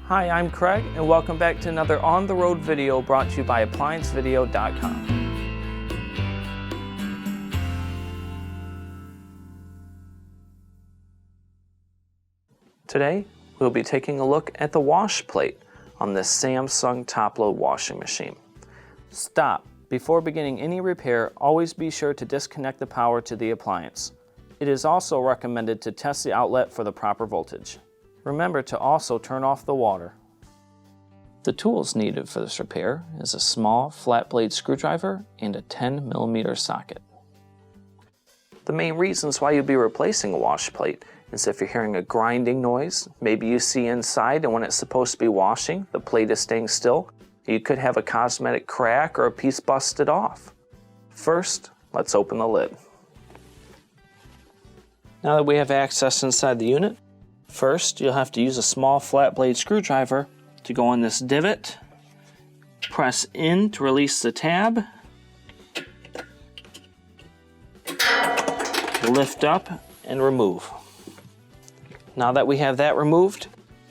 Hi, I'm Craig, and welcome back to another on-the-road video brought to you by ApplianceVideo.com. Today, we'll be taking a look at the wash plate on this Samsung top-load washing machine. Stop. Before beginning any repair, always be sure to disconnect the power to the appliance. It is also recommended to test the outlet for the proper voltage. Remember to also turn off the water. The tools needed for this repair is a small flat blade screwdriver and a 10mm socket. The main reasons why you'll be replacing a wash plate is if you're hearing a grinding noise, maybe you see inside and when it's supposed to be washing, the plate is staying still, you could have a cosmetic crack or a piece busted off. First, let's open the lid. Now that we have access inside the unit, first, you'll have to use a small flat blade screwdriver to go in this divot, press in to release the tab, lift up and remove. Now that we have that removed,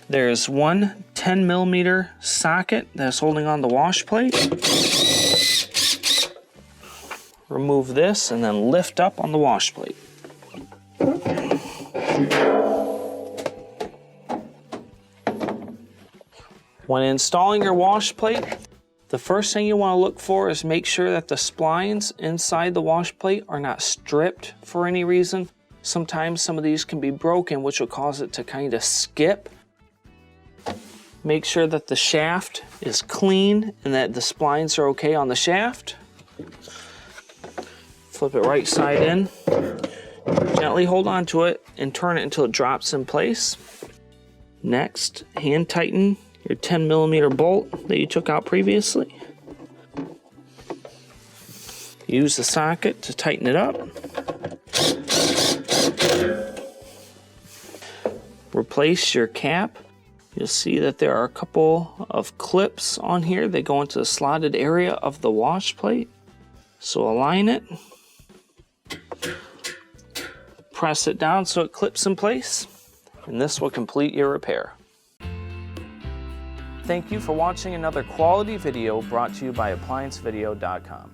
there's one 10mm socket that's holding on the wash plate. Remove this and then lift up on the wash plate. When installing your wash plate, the first thing you want to look for is make sure that the splines inside the wash plate are not stripped for any reason. Sometimes some of these can be broken, which will cause it to kind of skip. Make sure that the shaft is clean and that the splines are okay on the shaft. Flip it right side in. Gently hold on to it and turn it until it drops in place. Next, hand tighten your 10mm bolt that you took out previously. Use the socket to tighten it up. Replace your cap. You'll see that there are a couple of clips on here. They go into the slotted area of the wash plate. So align it. Press it down so it clips in place. And this will complete your repair. Thank you for watching another quality video brought to you by ApplianceVideo.com.